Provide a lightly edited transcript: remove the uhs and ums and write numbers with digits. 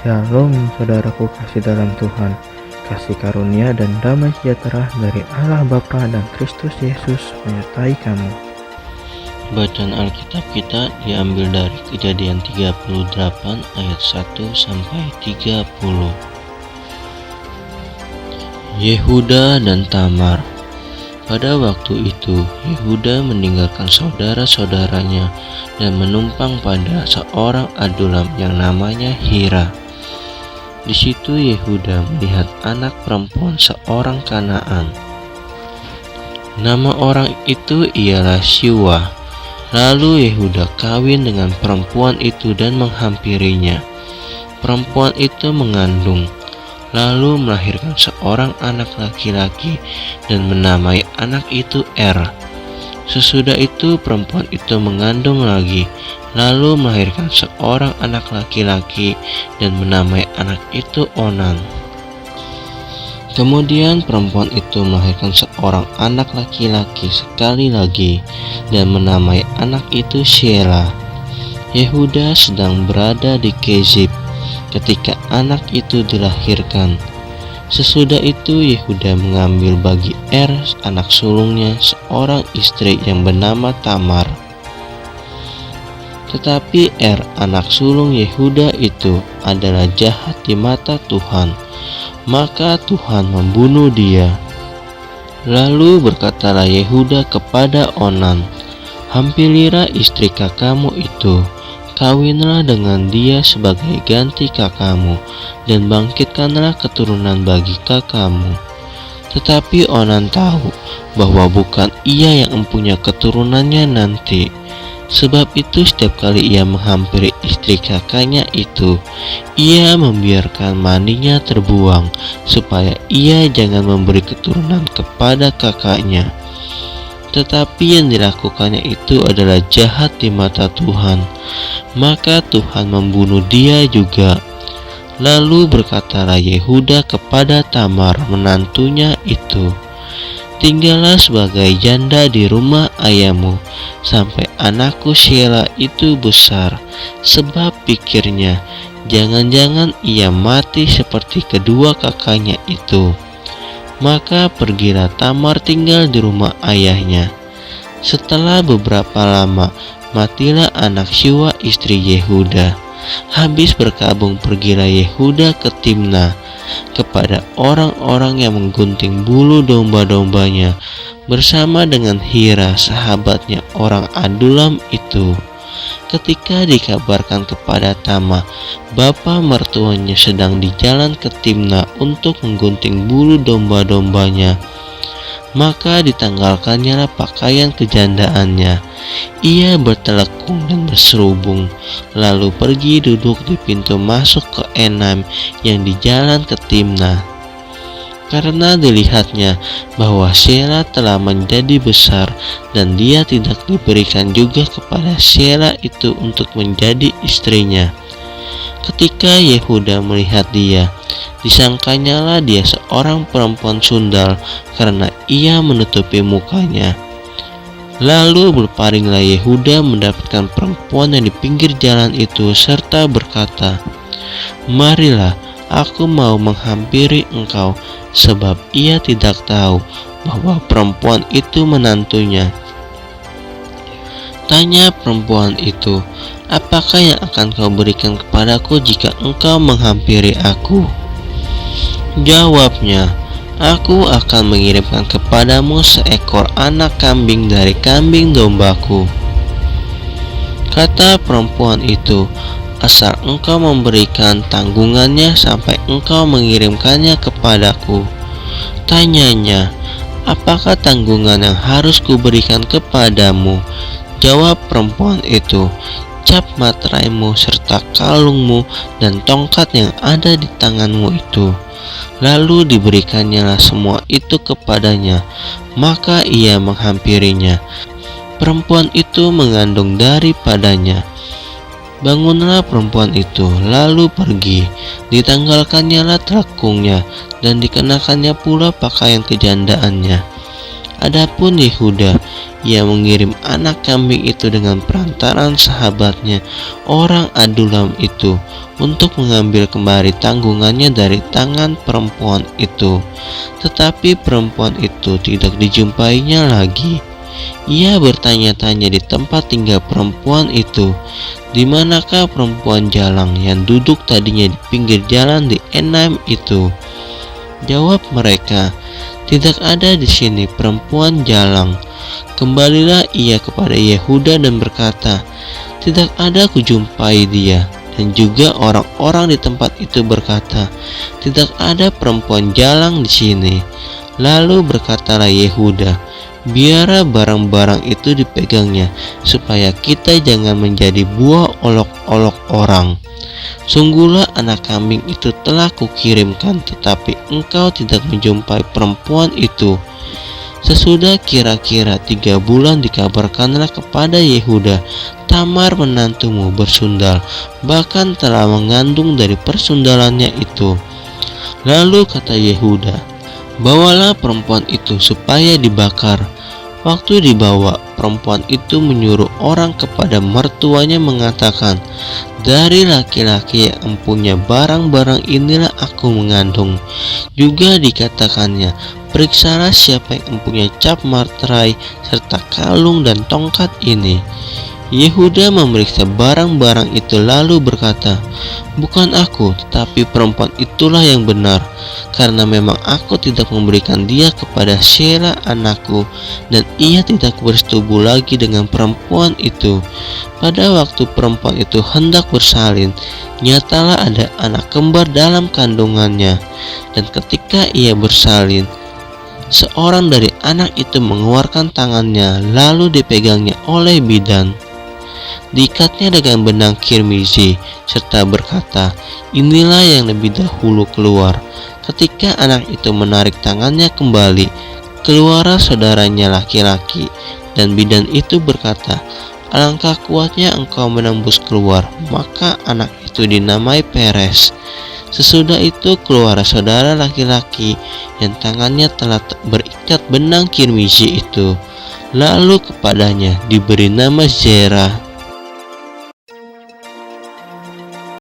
Shalom saudaraku kasih dalam Tuhan, kasih karunia dan damai sejahtera dari Allah Bapa dan Kristus Yesus menyertai kamu. Bacaan Alkitab kita diambil dari Kejadian 38 ayat 1 sampai 30. Yehuda dan Tamar. Pada waktu itu Yehuda meninggalkan saudara-saudaranya dan menumpang pada seorang adulam yang namanya Hira. Di situ Yehuda melihat anak perempuan seorang Kanaan. Nama orang itu ialah Syuwa. Lalu Yehuda kawin dengan perempuan itu dan menghampirinya. Perempuan itu mengandung, lalu melahirkan seorang anak laki-laki dan menamai anak itu Er. Sesudah itu perempuan itu mengandung lagi, lalu melahirkan seorang anak laki-laki dan menamai anak itu Onan. Kemudian perempuan itu melahirkan seorang anak laki-laki sekali lagi dan menamai anak itu Shela. Yehuda sedang berada di Kezib ketika anak itu dilahirkan. Sesudah itu Yehuda mengambil bagi Er anak sulungnya seorang istri yang bernama Tamar. Tetapi Er anak sulung Yehuda itu adalah jahat di mata Tuhan, maka Tuhan membunuh dia. Lalu berkatalah Yehuda kepada Onan, "Hampirilah istri kakakmu itu, kawinlah dengan dia sebagai ganti kakakmu, dan bangkitkanlah keturunan bagi kakakmu." Tetapi Onan tahu bahwa bukan ia yang mempunyai keturunannya nanti. Sebab itu setiap kali ia menghampiri istri kakaknya itu, ia membiarkan maninya terbuang, supaya ia jangan memberi keturunan kepada kakaknya. Tetapi yang dilakukannya itu adalah jahat di mata Tuhan, maka Tuhan membunuh dia juga. Lalu berkatalah Yehuda kepada Tamar menantunya itu, "Tinggallah sebagai janda di rumah ayahmu sampai anakku Shela itu besar," sebab pikirnya, jangan-jangan ia mati seperti kedua kakaknya itu. Maka pergilah Tamar tinggal di rumah ayahnya. Setelah beberapa lama, matilah anak Syuwa istri Yehuda. Habis berkabung pergilah Yehuda ke Timna kepada orang-orang yang menggunting bulu domba-dombanya bersama dengan Hira sahabatnya orang Adulam itu. Ketika dikabarkan kepada Tamar, bapa mertuanya sedang di jalan ke Timna untuk menggunting bulu domba-dombanya, maka ditanggalkannya pakaian kejandaannya. Ia bertelekung dan berserubung, lalu pergi duduk di pintu masuk ke Enam yang di jalan ke Timna. Karena dilihatnya bahwa Shela telah menjadi besar dan dia tidak diberikan juga kepada Shela itu untuk menjadi istrinya. Ketika Yehuda melihat dia, disangkanyalah dia seorang perempuan sundal karena ia menutupi mukanya. Lalu berparinglah Yehuda mendapatkan perempuan yang di pinggir jalan itu serta berkata, "Marilah, aku mau menghampiri engkau," sebab ia tidak tahu bahwa perempuan itu menantunya. Tanya perempuan itu, "Apakah yang akan kau berikan kepadaku jika engkau menghampiri aku?" Jawabnya, "Aku akan mengirimkan kepadamu seekor anak kambing dari kambing dombaku." Kata perempuan itu, "Asal engkau memberikan tanggungannya sampai engkau mengirimkannya kepadaku." Tanyanya, "Apakah tanggungan yang harus kuberikan kepadamu?" Jawab perempuan itu, "Cap materaimu serta kalungmu dan tongkat yang ada di tanganmu itu." Lalu diberikannya semua itu kepadanya, maka ia menghampirinya. Perempuan itu mengandung daripadanya. Bangunlah perempuan itu, lalu pergi. Ditanggalkannya telekungnya dan dikenakannya pula pakaian kejandaannya. Adapun Yehuda, ia mengirim anak kambing itu dengan perantaran sahabatnya, orang Adulam itu, untuk mengambil kembali tanggungannya dari tangan perempuan itu. Tetapi perempuan itu tidak dijumpainya lagi. Ia bertanya-tanya di tempat tinggal perempuan itu, di manakah perempuan jalang yang duduk tadinya di pinggir jalan di Enaim itu? Jawab mereka, tidak ada di sini perempuan jalang. Kembalilah ia kepada Yehuda dan berkata, tidak ada kujumpai dia. Dan juga orang-orang di tempat itu berkata, tidak ada perempuan jalang di sini. Lalu berkatalah Yehuda, biarlah barang-barang itu dipegangnya, supaya kita jangan menjadi buah olok-olok orang. Sungguhlah anak kambing itu telah kukirimkan, tetapi engkau tidak menjumpai perempuan itu. Sesudah kira-kira 3 bulan dikabarkanlah kepada Yehuda, Tamar menantumu bersundal, bahkan telah mengandung dari persundalannya itu. Lalu kata Yehuda, bawalah perempuan itu supaya dibakar. Waktu dibawa, perempuan itu menyuruh orang kepada mertuanya mengatakan, dari laki-laki yang empunya barang-barang inilah aku mengandung. Juga dikatakannya, periksalah siapa yang empunya cap materai serta kalung dan tongkat ini. Yehuda memeriksa barang-barang itu lalu berkata, bukan aku, tetapi perempuan itulah yang benar, karena memang aku tidak memberikan dia kepada Shelah anakku, dan ia tidak bersetubuh lagi dengan perempuan itu. Pada waktu perempuan itu hendak bersalin, nyatalah ada anak kembar dalam kandungannya, dan ketika ia bersalin, seorang dari anak itu mengeluarkan tangannya, lalu dipegangnya oleh bidan. Diikatnya dengan benang kirmizi, serta berkata, inilah yang lebih dahulu keluar. Ketika anak itu menarik tangannya kembali, keluarlah saudaranya laki-laki, dan bidan itu berkata, alangkah kuatnya engkau menembus keluar. Maka anak itu dinamai Peres. Sesudah itu keluar saudara laki-laki yang tangannya telah berikat benang kirmizi itu. Lalu kepadanya diberi nama Zerah.